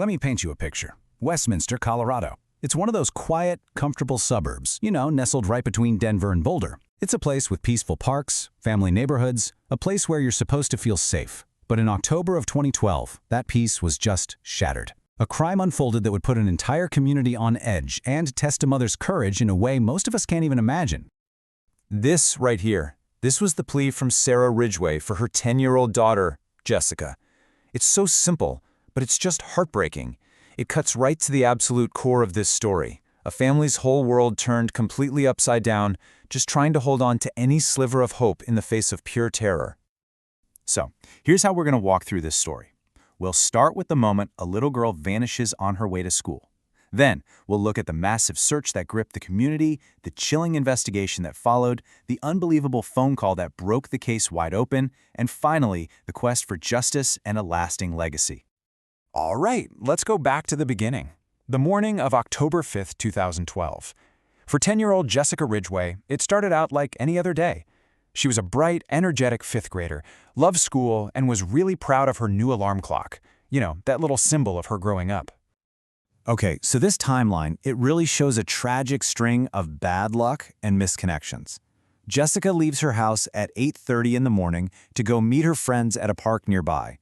Let me paint you a picture. Westminster, Colorado. It's one of those quiet, comfortable suburbs, nestled right between Denver and Boulder. It's a place with peaceful parks, family neighborhoods, a place where you're supposed to feel safe. But in October of 2012, that peace was just shattered. A crime unfolded that would put an entire community on edge and test a mother's courage in a way most of us can't even imagine. This right here, this was the plea from Sarah Ridgway for her 10-year-old daughter, Jessica. It's so simple, but it's just heartbreaking. It cuts right to the absolute core of this story. A family's whole world turned completely upside down, just trying to hold on to any sliver of hope in the face of pure terror. So, here's how we're going to walk through this story. We'll start with the moment a little girl vanishes on her way to school. Then, we'll look at the massive search that gripped the community, the chilling investigation that followed, the unbelievable phone call that broke the case wide open, and finally, the quest for justice and a lasting legacy. All right, let's go back to the beginning. The morning of October 5th, 2012. For 10-year-old Jessica Ridgway, it started out like any other day. She was a bright, energetic fifth grader, loved school, and was really proud of her new alarm clock. That little symbol of her growing up. Okay, so this timeline, it really shows a tragic string of bad luck and misconnections. Jessica leaves her house at 8:30 in the morning to go meet her friends at a park nearby.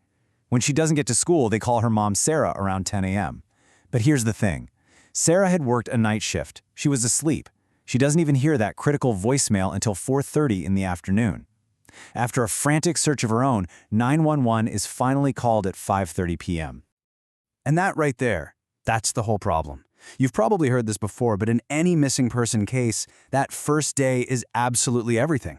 When she doesn't get to school, they call her mom Sarah around 10 a.m. But here's the thing. Sarah had worked a night shift. She was asleep. She doesn't even hear that critical voicemail until 4:30 in the afternoon. After a frantic search of her own, 911 is finally called at 5:30 p.m. And that right there, that's the whole problem. You've probably heard this before, but in any missing person case, that first day is absolutely everything.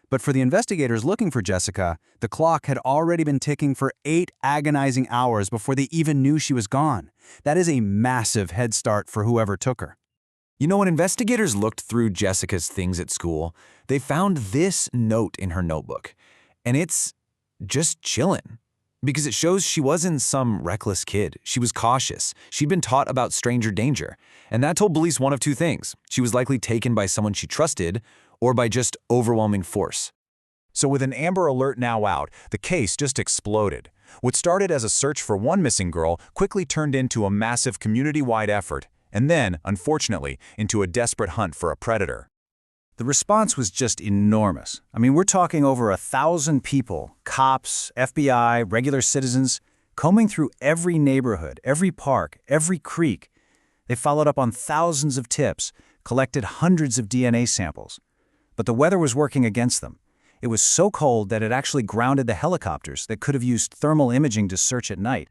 But for the investigators looking for Jessica, the clock had already been ticking for 8 agonizing hours before they even knew she was gone. That is a massive head start for whoever took her. When investigators looked through Jessica's things at school, they found this note in her notebook. And it's just chillin'. Because it shows she wasn't some reckless kid. She was cautious. She'd been taught about stranger danger. And that told police one of two things. She was likely taken by someone she trusted, or by just overwhelming force. So with an Amber Alert now out, the case just exploded. What started as a search for one missing girl quickly turned into a massive community-wide effort, and then, unfortunately, into a desperate hunt for a predator. The response was just enormous. We're talking over 1,000 people, cops, FBI, regular citizens, combing through every neighborhood, every park, every creek. They followed up on thousands of tips, collected hundreds of DNA samples. But the weather was working against them. It was so cold that it actually grounded the helicopters that could have used thermal imaging to search at night.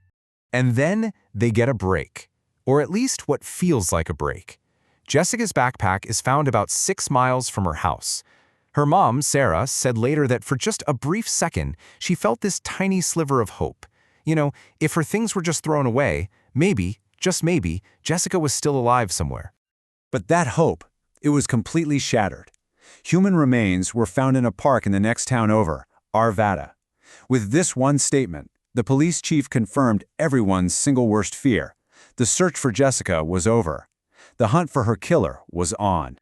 And then they get a break, or at least what feels like a break. Jessica's backpack is found about 6 miles from her house. Her mom, Sarah, said later that for just a brief second, she felt this tiny sliver of hope. If her things were just thrown away, maybe, just maybe, Jessica was still alive somewhere. But that hope, it was completely shattered. Human remains were found in a park in the next town over, Arvada. With this one statement, the police chief confirmed everyone's single worst fear. The search for Jessica was over. The hunt for her killer was on.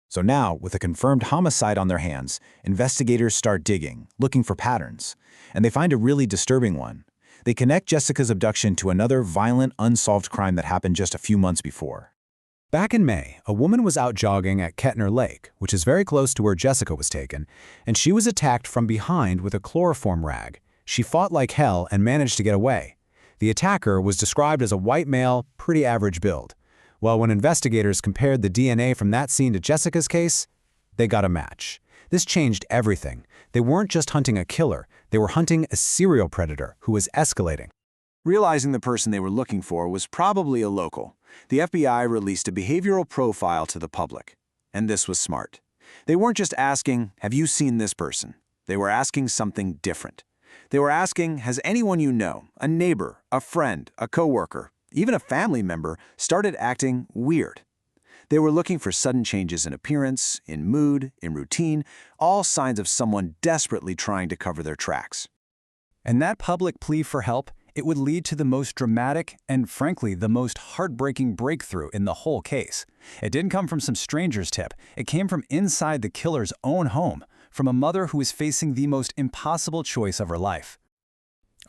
So now, with a confirmed homicide on their hands, investigators start digging, looking for patterns. And they find a really disturbing one. They connect Jessica's abduction to another violent, unsolved crime that happened just a few months before. Back in May, a woman was out jogging at Kettner Lake, which is very close to where Jessica was taken, and she was attacked from behind with a chloroform rag. She fought like hell and managed to get away. The attacker was described as a white male, pretty average build. Well, when investigators compared the DNA from that scene to Jessica's case, they got a match. This changed everything. They weren't just hunting a killer, they were hunting a serial predator who was escalating. Realizing the person they were looking for was probably a local, the FBI released a behavioral profile to the public. And this was smart. They weren't just asking, "Have you seen this person?" They were asking something different. They were asking, "Has anyone you know, a neighbor, a friend, a coworker, even a family member, started acting weird?" They were looking for sudden changes in appearance, in mood, in routine, all signs of someone desperately trying to cover their tracks. And that public plea for help, it would lead to the most dramatic and, frankly, the most heartbreaking breakthrough in the whole case. It didn't come from some stranger's tip. It came from inside the killer's own home, from a mother who was facing the most impossible choice of her life.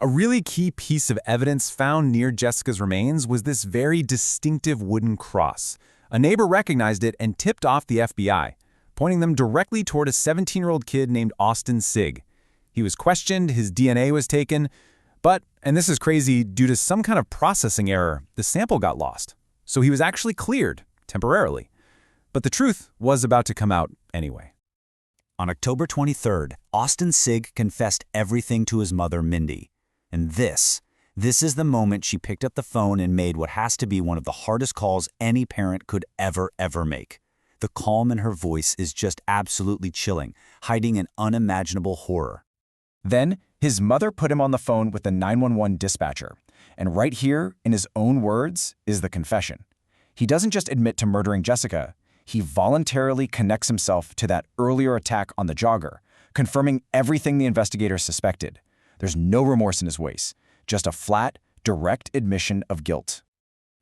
A really key piece of evidence found near Jessica's remains was this very distinctive wooden cross. A neighbor recognized it and tipped off the FBI, pointing them directly toward a 17-year-old kid named Austin Sigg. He was questioned, his DNA was taken, but, and this is crazy, due to some kind of processing error, the sample got lost. So he was actually cleared, temporarily. But the truth was about to come out anyway. On October 23rd, Austin Sigg confessed everything to his mother, Mindy. And this is the moment she picked up the phone and made what has to be one of the hardest calls any parent could ever make. The calm in her voice is just absolutely chilling, hiding an unimaginable horror. Then, his mother put him on the phone with the 911 dispatcher. And right here, in his own words, is the confession. He doesn't just admit to murdering Jessica. He voluntarily connects himself to that earlier attack on the jogger, confirming everything the investigators suspected. There's no remorse in his voice, just a flat, direct admission of guilt.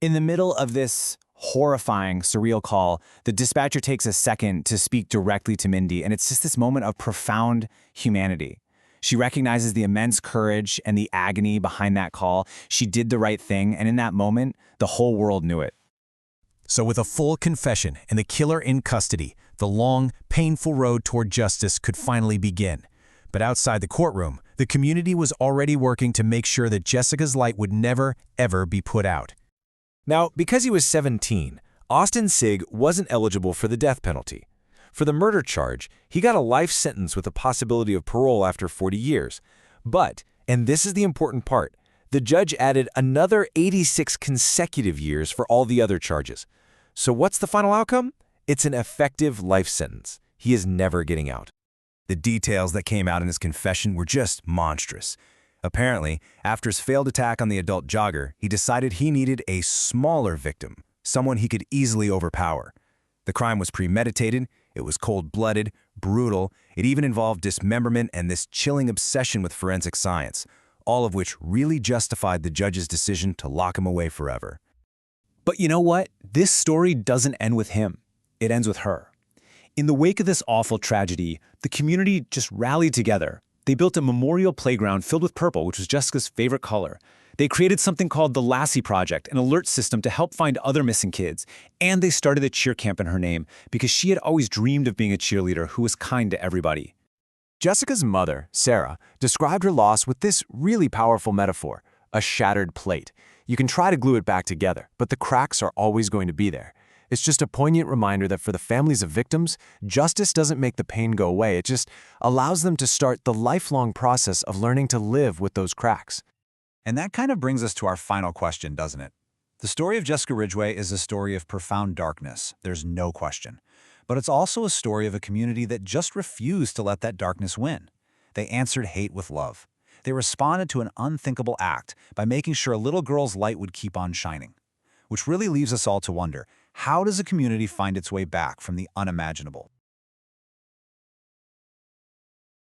In the middle of this horrifying, surreal call, the dispatcher takes a second to speak directly to Mindy, and it's just this moment of profound humanity. She recognizes the immense courage and the agony behind that call. She did the right thing, and in that moment, the whole world knew it. So with a full confession and the killer in custody, the long, painful road toward justice could finally begin. But outside the courtroom, the community was already working to make sure that Jessica's light would never, ever be put out. Now, because he was 17, Austin Sigg wasn't eligible for the death penalty. For the murder charge, he got a life sentence with a possibility of parole after 40 years. But, and this is the important part, the judge added another 86 consecutive years for all the other charges. So what's the final outcome? It's an effective life sentence. He is never getting out. The details that came out in his confession were just monstrous. Apparently, after his failed attack on the adult jogger, he decided he needed a smaller victim, someone he could easily overpower. The crime was premeditated, it was cold-blooded, brutal, it even involved dismemberment and this chilling obsession with forensic science, all of which really justified the judge's decision to lock him away forever. But you know what? This story doesn't end with him. It ends with her. In the wake of this awful tragedy, the community just rallied together. They built a memorial playground filled with purple, which was Jessica's favorite color. They created something called the Lassie Project, an alert system to help find other missing kids. And they started a cheer camp in her name because she had always dreamed of being a cheerleader who was kind to everybody. Jessica's mother, Sarah, described her loss with this really powerful metaphor, a shattered plate. You can try to glue it back together, but the cracks are always going to be there. It's just a poignant reminder that for the families of victims, justice doesn't make the pain go away. It just allows them to start the lifelong process of learning to live with those cracks. And that kind of brings us to our final question, doesn't it? The story of Jessica Ridgway is a story of profound darkness, there's no question. But it's also a story of a community that just refused to let that darkness win. They answered hate with love. They responded to an unthinkable act by making sure a little girl's light would keep on shining. Which really leaves us all to wonder, how does a community find its way back from the unimaginable?